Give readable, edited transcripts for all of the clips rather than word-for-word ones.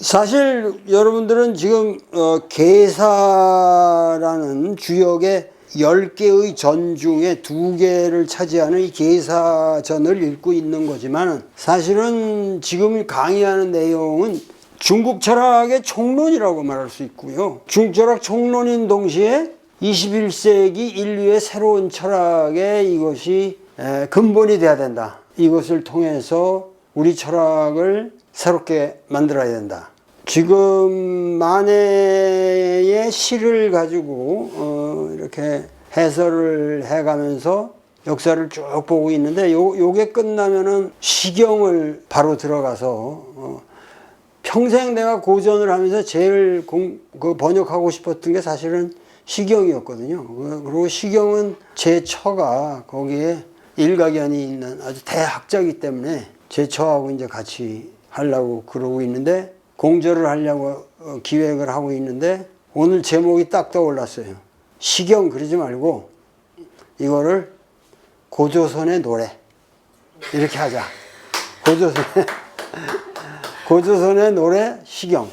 사실 여러분들은 지금 계사라는 주역의 10개의 전 중에 2개를 차지하는 이 계사전을 읽고 있는 거지만 사실은 지금 강의하는 내용은 중국 철학의 총론이라고 말할 수 있고요. 중국 철학 총론인 동시에 21세기 인류의 새로운 철학에 이것이 근본이 돼야 된다. 이것을 통해서 우리 철학을 새롭게 만들어야 된다. 지금 만해의 시를 가지고 이렇게 해설을 해가면서 역사를 쭉 보고 있는데 요게 끝나면은 시경을 바로 들어가서 평생 내가 고전을 하면서 제일 번역하고 싶었던 게 사실은 시경이었거든요. 그리고 시경은 제 처가 거기에 일가견이 있는 아주 대학자이기 때문에 제 처하고 이제 같이 하려고 그러고 있는데 공저를 하려고 기획을 하고 있는데 오늘 제목이 딱 떠올랐어요. 시경 그러지 말고 이거를 고조선의 노래 이렇게 하자. 고조선의 노래 시경.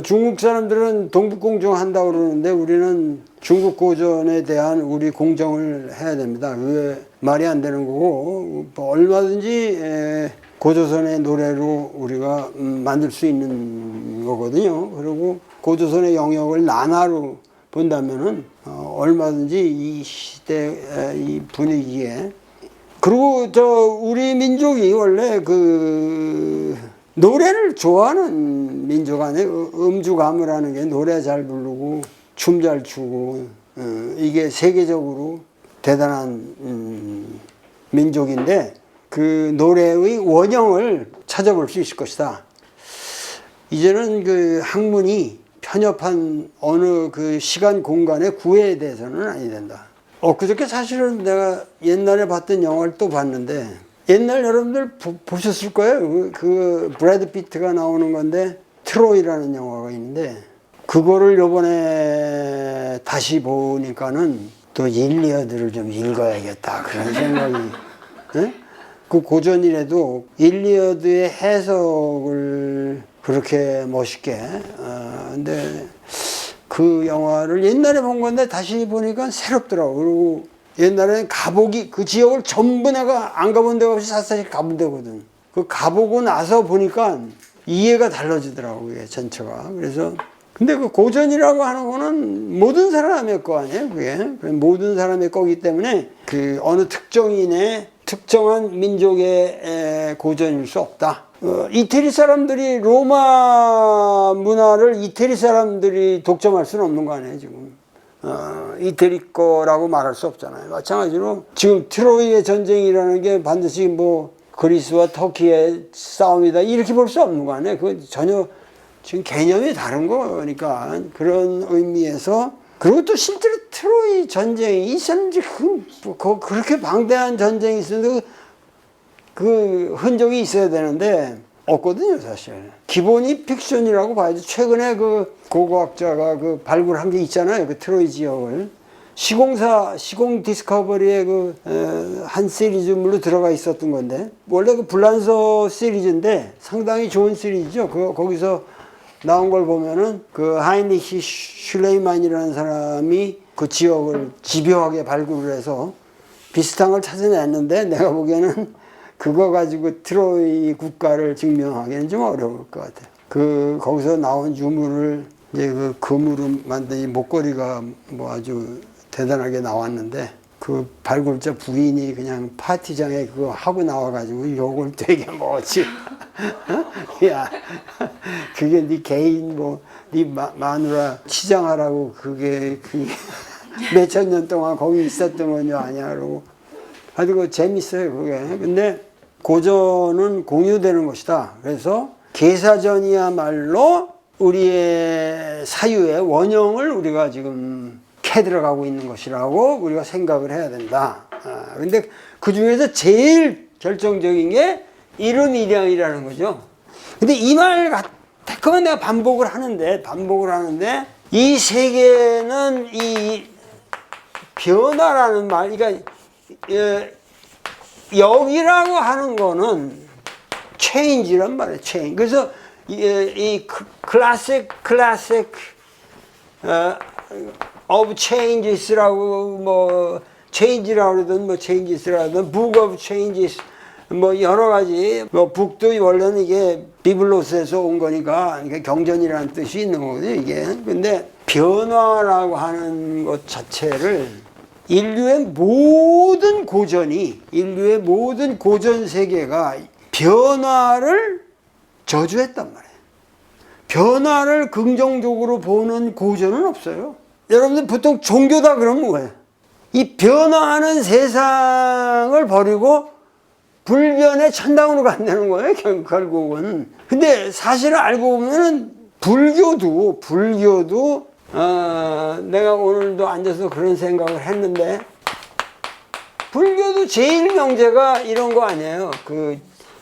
중국 사람들은 동북공정 한다고 그러는데 우리는 중국 고전에 대한 우리 공정을 해야 됩니다. 그게 말이 안 되는 거고 얼마든지 고조선의 노래로 우리가 만들 수 있는 거거든요. 그리고 고조선의 영역을 나나로 본다면은 얼마든지 이 시대 이 분위기에 그리고 우리 민족이 원래 노래를 좋아하는 민족 아니에요. 음주가물 하는 게 노래 잘 부르고 춤 잘 추고 이게 세계적으로 대단한 민족인데 그 노래의 원형을 찾아볼 수 있을 것이다. 이제는 그 학문이 편협한 어느 그 시간 공간의 구애에 대해서는 아니 된다. 그저께 사실은 내가 옛날에 봤던 영화를 또 봤는데 옛날 여러분들 보셨을 거예요. 그 브래드 피트가 나오는 건데 트로이라는 영화가 있는데 그거를 요번에 다시 보니까는 또 일리어드를 좀 읽어야겠다 그런 생각이 네? 그 고전이라도 일리어드의 해석을 그렇게 멋있게 근데 그 영화를 옛날에 본 건데 다시 보니까 새롭더라고. 그리고 옛날에는 가보기 그 지역을 전부 내가 안 가본 데가 없이 샅샅이 가본 데거든. 그 가보고 나서 보니까 이해가 달라지더라고 그게 전체가. 그래서 근데 그 고전이라고 하는 거는 모든 사람의 거 아니에요 그게. 모든 사람의 거기 때문에 그 어느 특정인의 특정한 민족의 고전일 수 없다. 이태리 사람들이 로마 문화를 이태리 사람들이 독점할 수는 없는 거 아니에요 지금. 이태리 거라고 말할 수 없잖아요. 마찬가지로 지금 트로이의 전쟁이라는 게 반드시 뭐 그리스와 터키의 싸움이다 이렇게 볼 수 없는 거 아니에요. 그건 전혀 지금 개념이 다른 거니까 그런 의미에서 그리고 또 실제로 트로이 전쟁이 있었는지 그렇게 방대한 전쟁이 있었는데 그 흔적이 있어야 되는데 없거든요 사실. 기본이 픽션이라고 봐야죠. 최근에 그 고고학자가 그 발굴한 게 있잖아요. 그 트로이 지역을 시공 디스커버리의 그 한 시리즈물로 들어가 있었던 건데 원래 그 불란서 시리즈인데 상당히 좋은 시리즈죠. 거기서 나온 걸 보면은 그 하이니히 슐레이만이라는 사람이 그 지역을 집요하게 발굴을 해서 비슷한 걸 찾아냈는데 내가 보기에는 그거 가지고 트로이 국가를 증명하기는 좀 어려울 것 같아요. 거기서 나온 유물을 이제 그 금으로 만든 이 목걸이가 뭐 아주 대단하게 나왔는데 그 발굴자 부인이 그냥 파티장에 그거 하고 나와가지고 욕을 되게 먹었지. 야, 그게 네 개인 네 마누라 치장하라고 그게 몇천 년 동안 거기 있었던 거냐 아니야 그러고 아주 그 재밌어요 그게. 근데 고전은 공유되는 것이다. 그래서 계사전이야말로 우리의 사유의 원형을 우리가 지금 캐 들어가고 있는 것이라고 우리가 생각을 해야 된다. 근데 그 중에서 제일 결정적인 게 이름이량이라는 거죠. 근데 이 말 달콤한 내가 반복을 하는데 이 세계는 이 변화라는 말, 그러니까 여기라고 하는 거는 change란 말이에요. change. 그래서 이 classic of changes라고 뭐 change라고 그러든 뭐 changes라고 하든 book of changes 뭐 여러 가지 뭐 북도 원래는 이게 비블로스에서 온 거니까 경전이라는 뜻이 있는 거거든요. 이게 근데 변화라고 하는 것 자체를 인류의 모든 고전 세계가 변화를 저주했단 말이에요. 변화를 긍정적으로 보는 고전은 없어요. 여러분들 보통 종교다 그러면 뭐예요? 이 변화하는 세상을 버리고 불변의 천당으로 간다는 거예요, 결국은. 근데 사실을 알고 보면은 불교도 내가 오늘도 앉아서 그런 생각을 했는데 불교도 제일 명제가 이런 거 아니에요. 그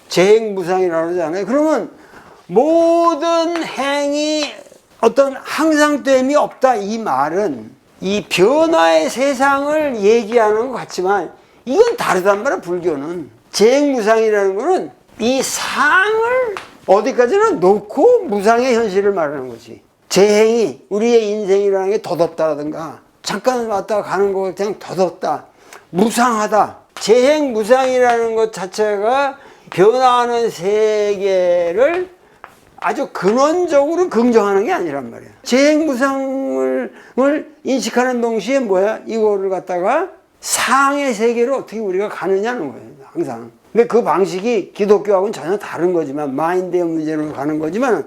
재행무상이라고 그러잖아요. 그러면 모든 행이 어떤 항상됨이 없다 이 말은 이 변화의 세상을 얘기하는 것 같지만 이건 다르단 말이야. 불교는 재행무상이라는 거는 이 상을 어디까지나 놓고 무상의 현실을 말하는 거지. 재행이 우리의 인생이라는 게 덧없다라든가 잠깐 왔다 가는 거 그냥 덧없다 무상하다. 재행무상이라는 것 자체가 변화하는 세계를 아주 근원적으로 긍정하는 게 아니란 말이야. 재행무상을 인식하는 동시에 뭐야? 이거를 갖다가 상의 세계로 어떻게 우리가 가느냐는 거예요. 항상. 근데 그 방식이 기독교하고는 전혀 다른 거지만 마인드의 문제로 가는 거지만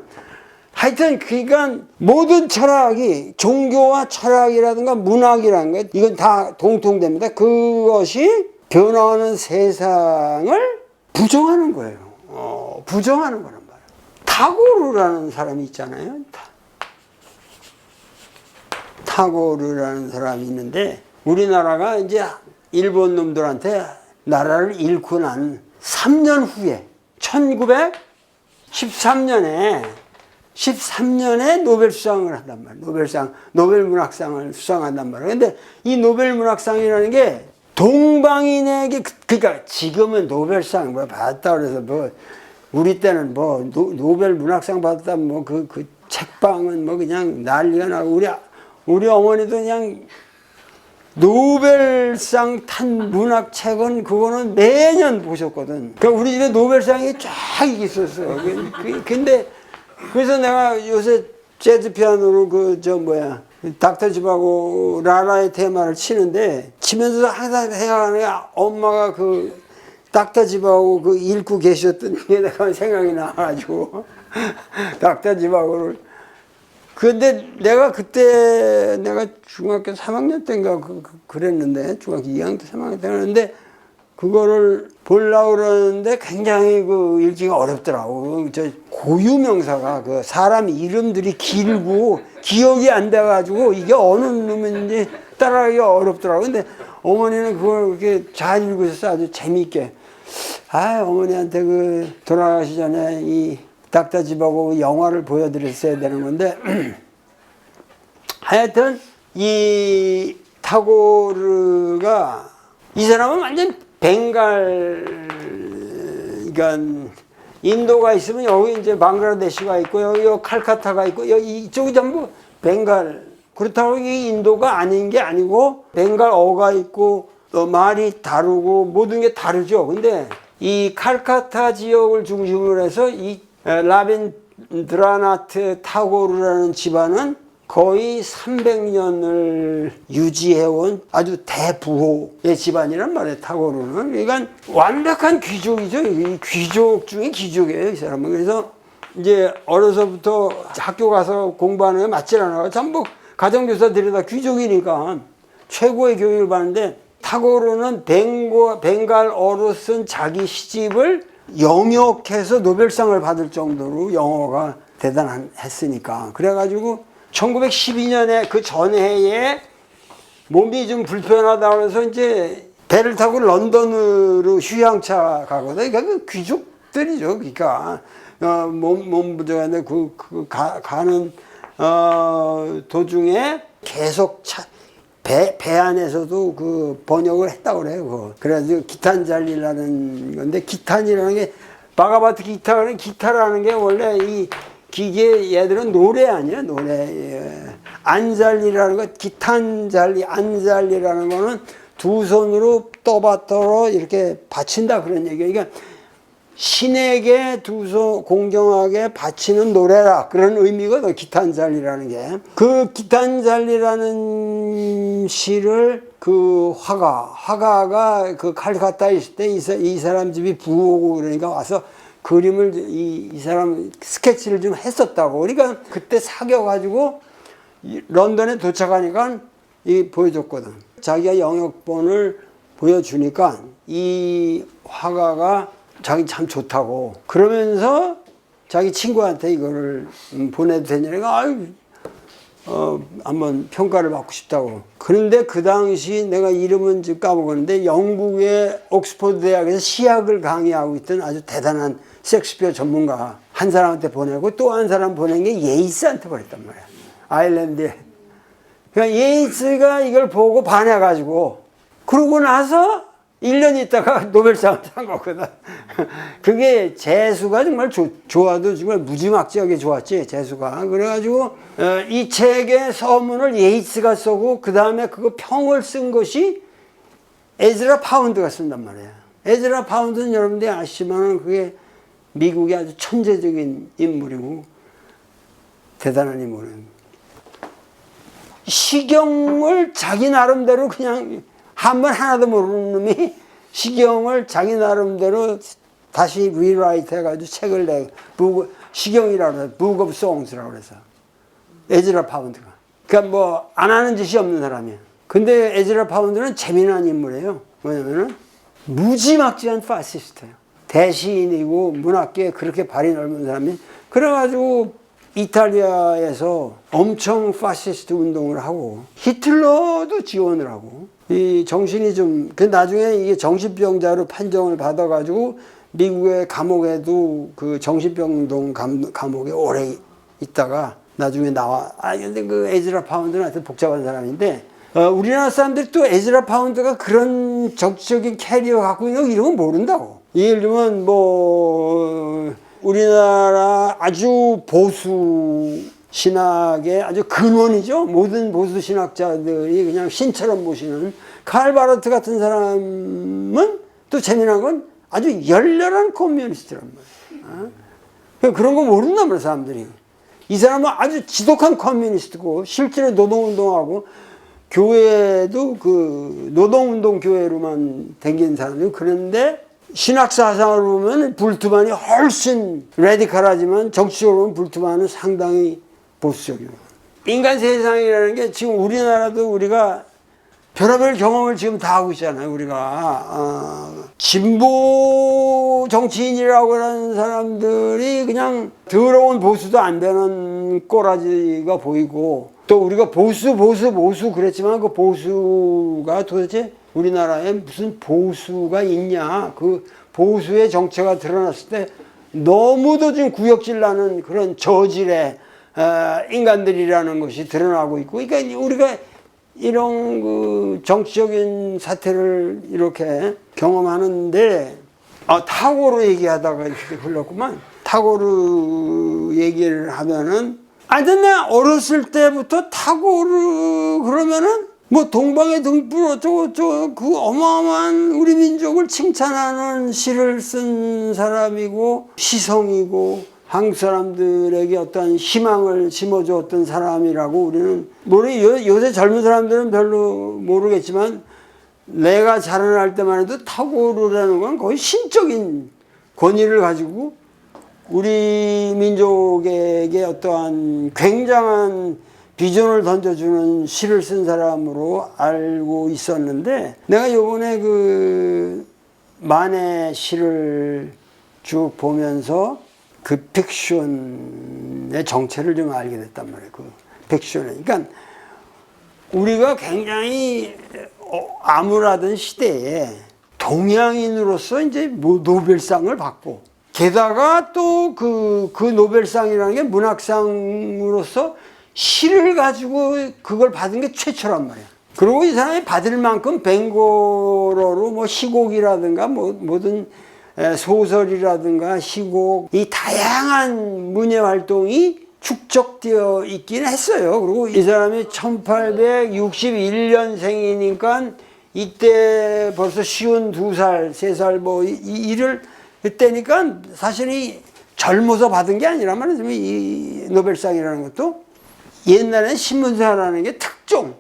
하여튼 그러니까 모든 철학이 종교와 철학이라든가 문학이라는 거 이건 다 동통됩니다. 그것이 변화하는 세상을 부정하는 거예요. 부정하는 거란 말이에요. 타고르라는 사람이 있잖아요. 타고르라는 사람이 있는데 우리나라가 이제 일본 놈들한테 나라를 잃고 난 3년 후에 1913년에 노벨수상을 한단 말이에요. 노벨문학상을 수상한단 말이에요. 근데 이 노벨문학상이라는 게 동방인에게 그러니까 지금은 노벨상 뭐 받았다 그래서 뭐 우리 때는 뭐 노벨문학상 받았다 뭐 그 책방은 뭐 그냥 난리가 나고 우리 어머니도 그냥 노벨상 탄 문학책은 그거는 매년 보셨거든. 그러니까 우리 집에 노벨상이 쫙 있었어요. 근데 그래서 내가 요새 재즈 피아노로 닥터 집하고 라라의 테마를 치는데 치면서 항상 생각하는 게 엄마가 그 닥터 집하고 그 읽고 계셨던 게 내가 생각이 나가지고 닥터 집하고를 근데 내가 그때 내가 중학교 3학년 때인가 그랬는데 중학교 2학년 때 3학년 때 그랬는데 그거를 보려고 그러는데 굉장히 그 읽기가 어렵더라고. 저 고유명사가 그 사람 이름들이 길고 기억이 안 돼가지고 이게 어느 놈인지 따라하기가 어렵더라고. 근데 어머니는 그걸 그렇게 잘 읽으셔서 아주 재미있게. 어머니한테 그 돌아가시 전에 이 닥터 집하고 영화를 보여드렸어야 되는 건데 하여튼 이 타고르가 이 사람은 완전 벵갈 그러니까 인도가 있으면 여기 이제 방글라데시가 있고 여기 칼카타가 있고 여기 이쪽이 전부 벵갈 그렇다고 이 인도가 아닌 게 아니고 벵갈어가 있고 또 말이 다르고 모든 게 다르죠. 근데 이 칼카타 지역을 중심으로 해서 이 라빈드라나트 타고르라는 집안은 거의 300년을 유지해온 아주 대부호의 집안이란 말이에요. 타고르는. 그러니까 완벽한 귀족이죠. 귀족 중에 귀족이에요. 이 사람은. 그래서 이제 어려서부터 학교 가서 공부하는 게 맞질 않아요. 전부 가정교사들이 다 귀족이니까 최고의 교육을 받는데 타고르는 벵갈어로 쓴 자기 시집을 영역해서 노벨상을 받을 정도로 영어가 대단했으니까. 그래가지고 1912년에 그 전해에 몸이 좀 불편하다고 해서 이제 배를 타고 런던으로 휴양차 가거든. 그러니까 그 귀족들이죠. 그러니까 몸 부족한데 가는 도중에 계속 배 안에서도 그 번역을 했다고 그래요. 그래가지고 기탄잘리라는 건데 기탄이라는 게 바가바트 기타는 기타라는 게 원래 이 기계 얘들은 노래 아니야 노래. 예. 안잘리라는 거 기탄잘리 안잘리라는 거는 두 손으로 떠받들어 이렇게 바친다 그런 얘기예요. 그러니까 신에게 두 손 공경하게 바치는 노래라 그런 의미거든. 기탄잘리라는 게. 그 기탄잘리라는 시를 그 화가가 그 칼카타에 있을 때 이 사람 집이 부오고 그러니까 와서 그림을 이 사람 스케치를 좀 했었다고. 그러니까 그때 사겨가지고 런던에 도착하니까 이 보여줬거든. 자기가 영역본을 보여주니까 이 화가가 자기 참 좋다고. 그러면서 자기 친구한테 이거를 보내도 되냐니까 아유 한번 평가를 받고 싶다고. 그런데 그 당시 내가 이름은 지금 까먹었는데 영국의 옥스퍼드 대학에서 시학을 강의하고 있던 아주 대단한 셰익스피어 전문가 한 사람한테 보내고 또 한 사람 보낸 게 예이츠한테 보냈단 말이야. 아일랜드에. 그러니까 예이츠가 이걸 보고 반해가지고 그러고 나서 1년 있다가 노벨상을 탄 거거든. 그게 재수가 정말 좋아도 정말 무지막지하게 좋았지, 재수가. 그래가지고, 이 책의 서문을 예이츠가 쓰고, 그 다음에 그거 평을 쓴 것이 에즈라 파운드가 쓴단 말이에요. 에즈라 파운드는 여러분들이 아시지만 그게 미국의 아주 천재적인 인물이고, 대단한 인물입니다. 시경을 자기 나름대로 그냥 한번 하나도 모르는 놈이 시경을 자기 나름대로 다시 리라이트 해가지고 책을 내, 시경이라고 해서, Book of Songs라고 그래서. 에즈라 파운드가. 그러니까 뭐, 안 하는 짓이 없는 사람이야. 근데 에즈라 파운드는 재미난 인물이에요. 뭐냐면은, 무지막지한 파시스트예요. 대시인이고, 문학계에 그렇게 발이 넓은 사람이. 그래가지고, 이탈리아에서 엄청 파시스트 운동을 하고 히틀러도 지원을 하고 이 정신이 좀 그 나중에 이게 정신병자로 판정을 받아가지고 미국의 감옥에도 그 정신병동 감옥에 오래 있다가 나중에 나와. 근데 그 에즈라 파운드는 하여튼 복잡한 사람인데 우리나라 사람들이 또 에즈라 파운드가 그런 정치적인 캐리어 갖고 있는 거 이런 건 모른다고. 예를 들면 뭐 우리나라 아주 보수 신학의 아주 근원이죠. 모든 보수 신학자들이 그냥 신처럼 보시는 칼 바르트 같은 사람은 또 재미난 건 아주 열렬한 커뮤니스트란 말이에요. 그런 거 모른단 말이에요, 사람들이. 이 사람은 아주 지독한 커뮤니스트고 실제로 노동운동하고 교회도 그 노동운동 교회로만 댕긴 사람이고 그런데 신학사상으로 보면 불트만이 훨씬 레디컬하지만 정치적으로 보면 불트만은 상당히 보수적이고. 인간 세상이라는 게 지금 우리나라도 우리가 별의별 경험을 지금 다 하고 있잖아요. 우리가 진보 정치인이라고 하는 사람들이 그냥 더러운 보수도 안 되는 꼬라지가 보이고 또 우리가 보수 그랬지만 그 보수가 도대체 우리나라에 무슨 보수가 있냐. 그 보수의 정체가 드러났을 때 너무도 지금 구역질 나는 그런 저질의 인간들이라는 것이 드러나고 있고. 그러니까 우리가 이런 그 정치적인 사태를 이렇게 경험하는데 타고르 얘기하다가 이렇게 흘렀구만. 타고르 얘기를 하면은 근데 어렸을 때부터 타고르 그러면은 뭐 동방의 등불 어쩌고 그 어마어마한 우리 민족을 칭찬하는 시를 쓴 사람이고 시성이고 한국 사람들에게 어떤 희망을 심어주었던 사람이라고 우리는 요새 젊은 사람들은 별로 모르겠지만 내가 자라날 때만 해도 타고르라는 건 거의 신적인 권위를 가지고 우리 민족에게 어떠한 굉장한 비전을 던져주는 시를 쓴 사람으로 알고 있었는데 내가 요번에 그 만의 시를 쭉 보면서 그 픽션의 정체를 좀 알게 됐단 말이에요. 그 픽션에. 그러니까 우리가 굉장히 암울하던 시대에 동양인으로서 이제 노벨상을 받고 게다가 또 그 노벨상이라는 게 문학상으로서 시를 가지고 그걸 받은 게 최초란 말이야. 그리고 이 사람이 받을 만큼 벵고로로 뭐 시곡이라든가 뭐든 소설이라든가 시곡, 이 다양한 문예 활동이 축적되어 있기는 했어요. 그리고 이 사람이 1861년생이니까 이때 벌써 52살, 3살 뭐 일을 했다니까 사실이 젊어서 받은 게 아니란 말이에요. 이 노벨상이라는 것도 옛날에는 신문사라는 게 특종을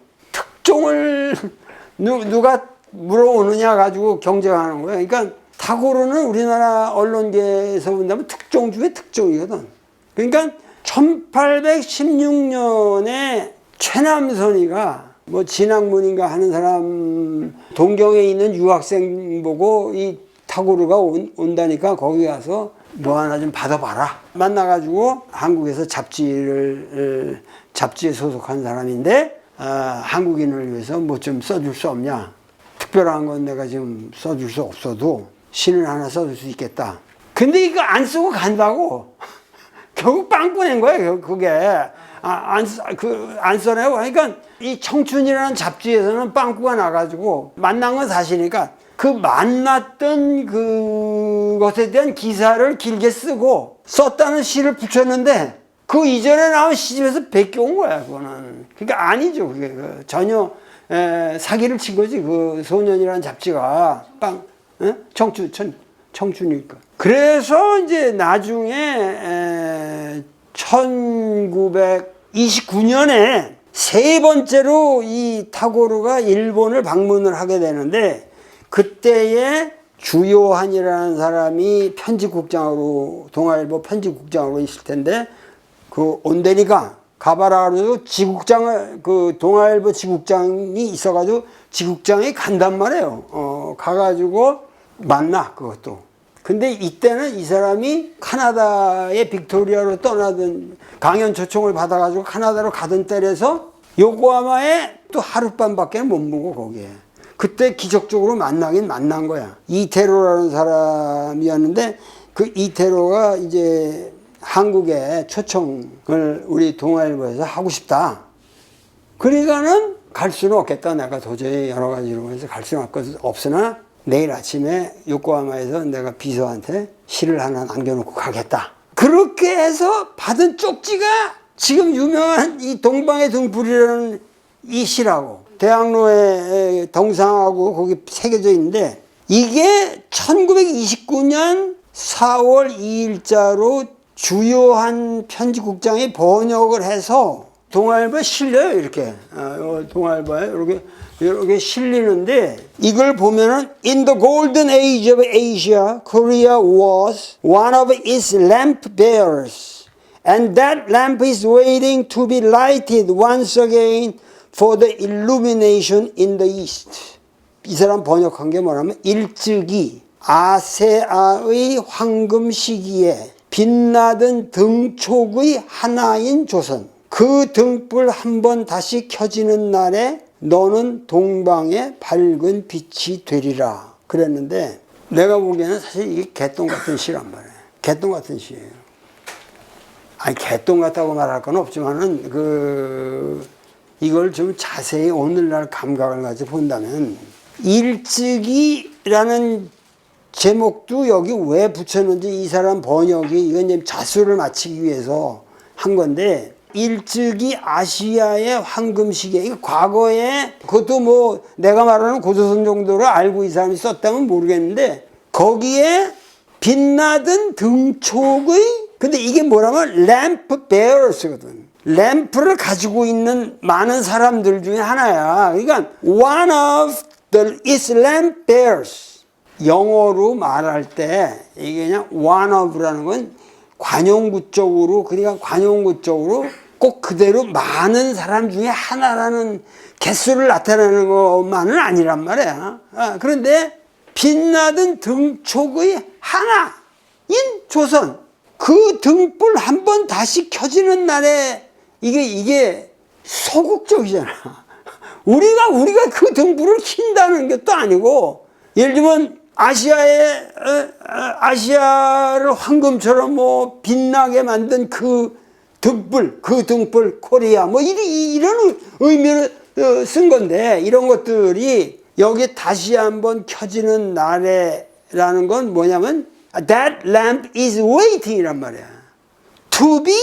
누가 물어오느냐 가지고 경쟁하는 거예요. 그러니까 타고르는 우리나라 언론계에서 본다면 특종 중에 특종이거든. 그러니까 1816년에 최남선이가 뭐 진학문인가 하는 사람 동경에 있는 유학생 보고 이 타고르가 온다니까 거기 가서 뭐 하나 좀 받아봐라. 만나가지고 한국에서 잡지에 소속한 사람인데 한국인을 위해서 뭐 좀 써줄 수 없냐. 특별한 건 내가 지금 써줄 수 없어도 시는 하나 써줄 수 있겠다. 근데 이거 안 쓰고 간다고. 결국 빵꾸 낸 거예요, 그게. 안 써내고. 그러니까 이 청춘이라는 잡지에서는 빵꾸가 나가지고 만난 건 사실이니까 그 만났던 그것에 대한 기사를 길게 쓰고 썼다는 시를 붙였는데 그 이전에 나온 시집에서 베껴온 거야, 그거는. 그러니까 아니죠, 그게. 전혀 사기를 친 거지, 그 소년이라는 잡지가. 청춘이니까. 그래서 이제 나중에 1929년에 세 번째로 이 타고르가 일본을 방문을 하게 되는데 그때에 주요한이라는 사람이 편집국장으로 동아일보 편집국장으로 있을 텐데 그 온데니까 가봐라 그래도 지국장을 그 동아일보 지국장이 있어가지고 지국장이 간단 말이에요. 가가지고 만나 그것도. 근데 이때는 이 사람이 카나다의 빅토리아로 떠나던 강연 초청을 받아가지고 카나다로 가던 때라서 요코하마에 또 하룻밤밖에 못 묵고 거기에. 그때 기적적으로 만나긴 만난 거야. 이태로라는 사람이었는데 그 이태로가 이제 한국에 초청을 우리 동아일보에서 하고 싶다. 그러니까는 갈 수는 없겠다. 내가 도저히 여러 가지로 해서 갈 수는 없으나 내일 아침에 요코하마에서 내가 비서한테 시를 하나 남겨놓고 가겠다. 그렇게 해서 받은 쪽지가 지금 유명한 이 동방의 등불이라는 이 시라고. 대학로에 동상하고 거기 새겨져 있는데 이게 1929년 4월 2일자로 주요한 편집국장이 번역을 해서 동아일보에 실려요, 이렇게. 동아일보에 이렇게 실리는데 이걸 보면은 In the golden age of Asia, Korea was one of its lamp bearers. And that lamp is waiting to be lighted once again for the illumination in the east. 이 사람 번역한 게 뭐냐면 일찍이 아세아의 황금 시기에 빛나던 등촉의 하나인 조선. 그 등불 한번 다시 켜지는 날에 너는 동방의 밝은 빛이 되리라 그랬는데 내가 보기에는 사실 이게 개똥 같은 시란 말이에요. 개똥 같은 시예요. 아니 개똥 같다고 말할 건 없지만은 이걸 좀 자세히 오늘날 감각을 가지고 본다면 일찍이라는 제목도 여기 왜 붙였는지 이 사람 번역이 이건 이제 자수를 마치기 위해서 한 건데 일찍이 아시아의 황금 시기에 과거에 그것도 뭐 내가 말하는 고조선 정도로 알고 이 사람이 썼다면 모르겠는데 거기에 빛나던 등촉의 근데 이게 뭐라면 램프 베어러스거든. 램프를 가지고 있는 많은 사람들 중에 하나야. 그러니까 one of the is lamp bearers. 영어로 말할 때 이게 그냥 one of라는 건 관용구 쪽으로 그러니까 관용구 쪽으로 꼭 그대로 많은 사람 중에 하나라는 개수를 나타내는 것만은 아니란 말이야. 그런데 빛나던 등촉의 하나인 조선. 그 등불 한번 다시 켜지는 날에 이게 소극적이잖아. 우리가 그 등불을 킨다는 것도 아니고 예를 들면 아시아를 황금처럼 뭐 빛나게 만든 그 등불 코리아 뭐 이런 의미를 쓴 건데 이런 것들이 여기 다시 한번 켜지는 날에 세계라는 건 뭐냐면 that lamp is waiting 이란 말이야. To be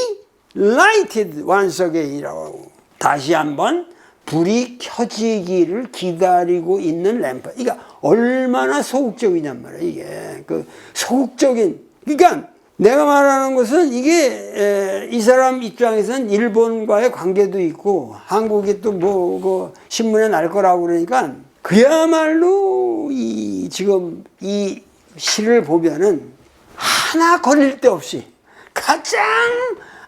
lighted once again 이라고 하고 다시 한번 불이 켜지기를 기다리고 있는 램프. 그러니까 얼마나 소극적이냔 말이야. 이게 그 소극적인. 그러니까 내가 말하는 것은 이게 이 사람 입장에서는 일본과의 관계도 있고 한국이 또 뭐 신문에 날 거라고 그러니까 그야말로 이 지금 이 시를 보면은 하나 거릴 데 없이 가장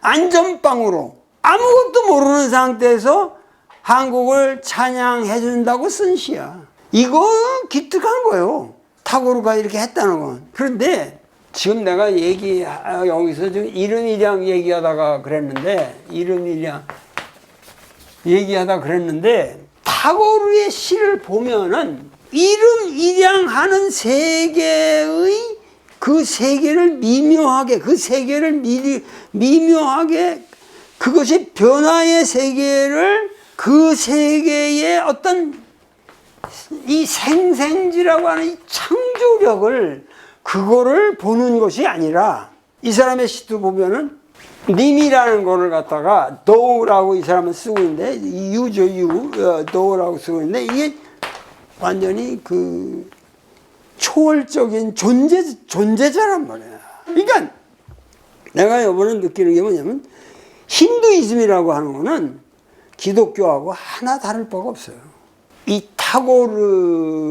안전빵으로 아무것도 모르는 상태에서 한국을 찬양해 준다고 쓴 시야. 이거 기특한 거예요. 타고르가 이렇게 했다는 건. 그런데 지금 내가 여기서 지금 이름이량 얘기하다가 그랬는데, 타고르의 시를 보면은 이름 일양하는 세계의 그 세계를 미묘하게, 그것이 변화의 세계를 그 세계의 어떤 이 생생지라고 하는 이 창조력을 그거를 보는 것이 아니라 이 사람의 시도 보면은 님이라는 거를 갖다가 도우라고 이 사람은 쓰고 있는데 도우라고 쓰고 있는데 이게 완전히 그 초월적인 존재자란 말이야. 그러니까 내가 이번에 느끼는 게 뭐냐면 힌두이즘이라고 하는 거는 기독교하고 하나 다를 바가 없어요. 이 타고르에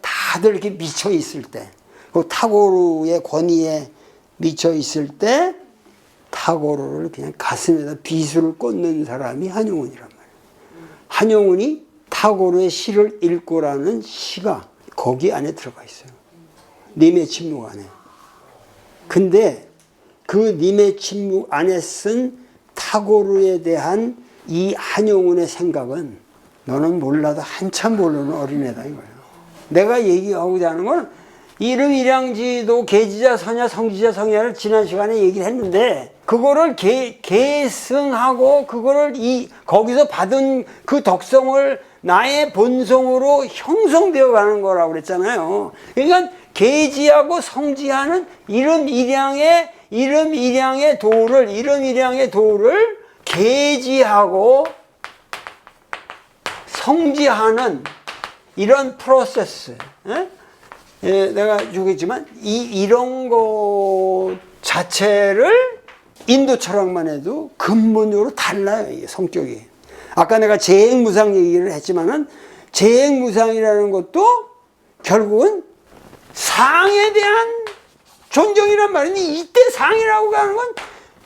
다들 이렇게 미쳐 있을 때, 그 타고르의 권위에 미쳐 있을 때 타고르를 그냥 가슴에다 비수를 꽂는 사람이 한용운이란 말이에요. 한용운이 타고르의 시를 읽고라는 시가 거기 안에 들어가 있어요. 님의 침묵 안에. 근데 그 님의 침묵 안에 쓴 타고르에 대한 이 한용운의 생각은 너는 몰라도 한참 모르는 어린애다 이거예요. 내가 얘기하고자 하는 건 이름 일양지도 계지자 서냐 성지자 성야를 지난 시간에 얘기를 했는데 그거를 계승하고 그거를 거기서 받은 그 덕성을 나의 본성으로 형성되어 가는 거라고 그랬잖아요. 그러니까 계지하고 성지하는 이름 일양의 도를 계지하고 성지하는 이런 프로세스. 내가 주겠지만 이런 거 자체를 인도 철학만 해도 근본적으로 달라요. 이게 성격이. 아까 내가 재행무상 얘기를 했지만은 재행무상이라는 것도 결국은 상에 대한 존경이란 말이니 이때 상이라고 하는 건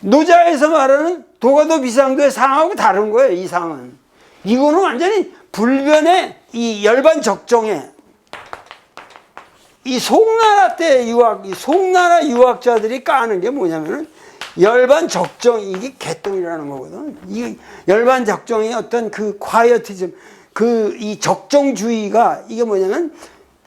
노자에서 말하는 도가도 비상도의 상하고 다른 거예요. 이 상은. 이거는 완전히 불변의 이 열반 적정에 이 송나라 때 송나라 유학자들이 까는 게 뭐냐면은 열반 적정, 이게 개똥이라는 거거든. 이 열반 적정의 어떤 그 콰이어티즘, 이 적정주의가 이게 뭐냐면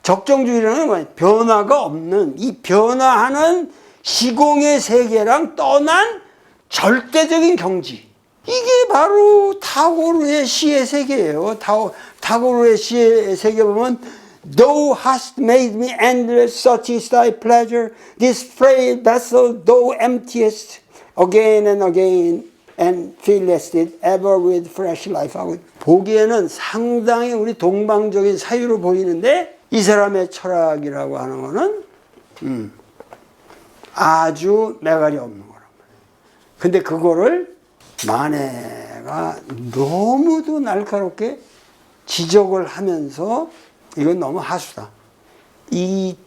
적정주의라는 건 뭐야? 변화가 없는 이 변화하는 시공의 세계랑 떠난 절대적인 경지. 이게 바로 타고르의 시의 세계예요. 타고르의 시의 세계 보면 Thou hast made me endless, such is thy pleasure. This frail vessel thou emptiest again and again and fillest it ever with fresh life. 하고 보기에는 상당히 우리 동방적인 사유로 보이는데 이 사람의 철학이라고 하는 거는 아주 매갈이 없는 거란 말이에요. 근데 그거를 만해가 너무도 날카롭게 지적을 하면서 이건 너무 하수다. 이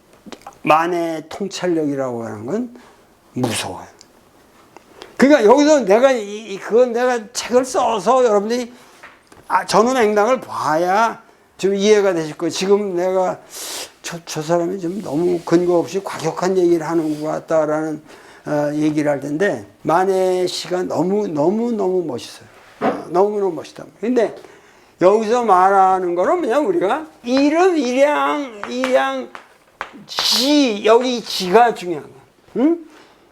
만의 통찰력이라고 하는 건 무서워요. 그러니까 여기서 그건 내가 책을 써서 여러분들이 전후맹당을 봐야 좀 이해가 되실 거예요. 지금 내가 저 사람이 좀 너무 근거 없이 과격한 얘기를 하는 것 같다라는 얘기를 할 텐데 만의 시가 너무 멋있어요. 너무너무 멋있다. 근데 여기서 말하는 거는 그냥 우리가 이름 일양 지, 여기 지가 중요한 거야. 응?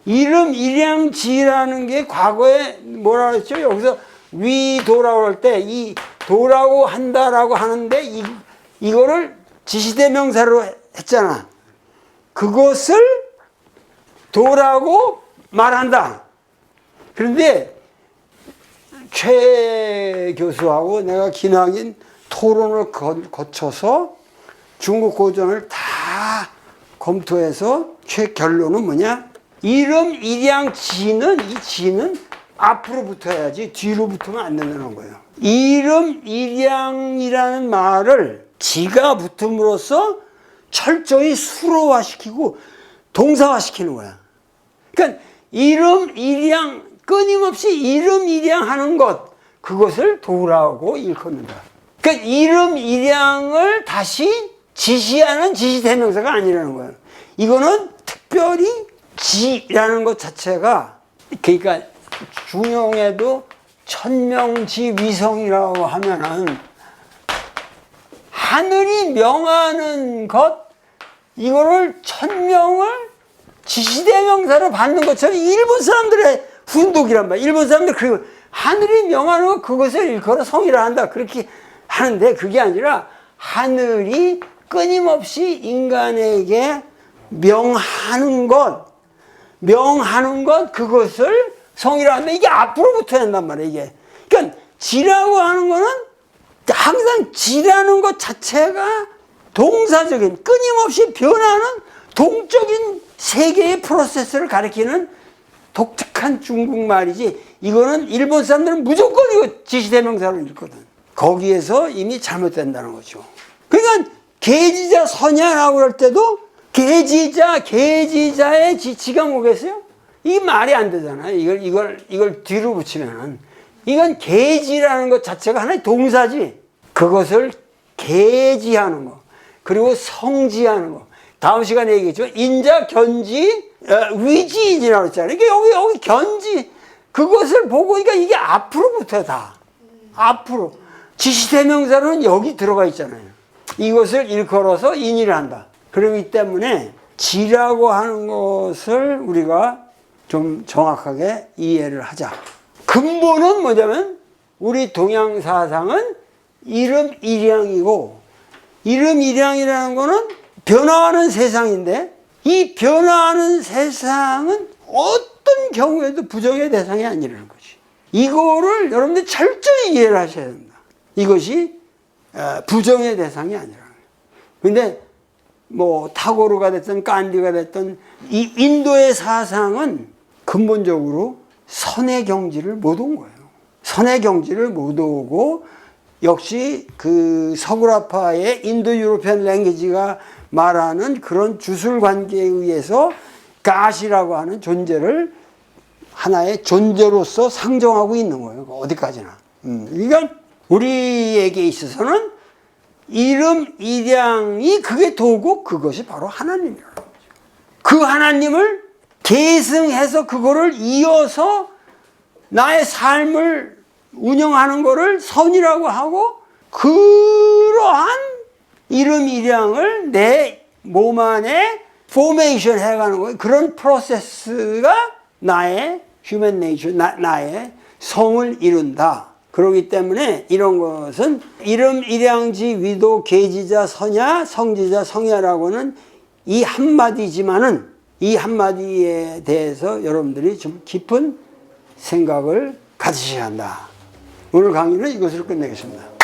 이름 일양 지라는 게 과거에 뭐라 그랬죠? 여기서 위도라고 할 때 이 도라고 한다라고 하는데 이거를 지시대명사로 했잖아. 그것을 도라고 말한다. 그런데 최 교수하고 내가 기나긴 토론을 거쳐서 중국 고전을 다 검토해서 최 결론은 뭐냐? 이름 일양 지는, 이 지는 앞으로 붙어야지 뒤로 붙으면 안 된다는 거예요. 이름 일양이라는 말을 지가 붙음으로써 철저히 수로화시키고 동사화시키는 거야. 그러니까 이름 일양, 끊임없이 이름 일양 하는 것, 그것을 도라고 일컫는다. 그러니까 이름 일양을 다시 지시하는 지시대명사가 아니라는 거예요. 이거는 특별히 지라는 것 자체가, 그러니까 중용에도 천명지위성이라고 하면은 하늘이 명하는 것, 이거를 천명을 지시대명사로 받는 것처럼 일본 사람들의 훈독이란 말이야. 일본 사람들 그리고 하늘이 명하는 것, 그것을 일컬어 성이라 한다. 그렇게 하는데 그게 아니라 하늘이 끊임없이 인간에게 명하는 것, 그것을 성이라 하면 이게 앞으로 붙어야 한단 말이야, 이게. 그러니까 지라고 하는 거는 항상 지라는 것 자체가 동사적인, 끊임없이 변하는 동적인 세계의 프로세스를 가리키는 독특한 중국말이지, 이거는 일본 사람들은 무조건 이거 지시대명사로 읽거든. 거기에서 이미 잘못된다는 거죠. 그러니까 계지자 선야라고 할 때도 계지자의 지가 뭐겠어요? 이게 말이 안 되잖아요. 이걸 뒤로 붙이면은. 이건 계지라는 것 자체가 하나의 동사지. 그것을 계지하는 거. 그리고 성지하는 거. 다음 시간에 얘기했죠. 인자, 견지, 위지인이라고 했잖아요. 그러니까 여기 견지. 그것을 보고, 그러니까 이게 앞으로 붙어요, 다. 앞으로. 지시대명사로는 여기 들어가 있잖아요. 이것을 일컬어서 인의를 한다. 그렇기 때문에 지라고 하는 것을 우리가 좀 정확하게 이해를 하자. 근본은 뭐냐면 우리 동양 사상은 이름 일양이고, 이름 일양이라는 거는 변화하는 세상인데, 이 변화하는 세상은 어떤 경우에도 부정의 대상이 아니라는 거지. 이거를 여러분들 철저히 이해를 하셔야 된다. 이것이 부정의 대상이 아니라는 거예요. 근데 뭐 타고르가 됐든 간디가 됐든 이 인도의 사상은 근본적으로 선의 경지를 못 온 거예요. 선의 경지를 못 오고, 역시 그 서구라파의 인도 유로피안 랭귀지가 말하는 그런 주술 관계에 의해서 가시라고 하는 존재를 하나의 존재로서 상정하고 있는 거예요. 어디까지나. 그러니까 우리에게 있어서는 이름 일양이 그게 도고, 그것이 바로 하나님이라는 거죠. 그 하나님을 계승해서 그거를 이어서 나의 삶을 운영하는 거를 선이라고 하고, 그러한 이름 일양을 내 몸 안에 포메이션 해가는 거예요. 그런 프로세스가 나의 휴먼 네이처, 나의 성을 이룬다. 그렇기 때문에 이런 것은 이름 일양지 위도 계지자 선야 성지자 성야라고는 이 한마디지만은, 이 한마디에 대해서 여러분들이 좀 깊은 생각을 가지셔야 한다. 오늘 강의는 이것으로 끝내겠습니다.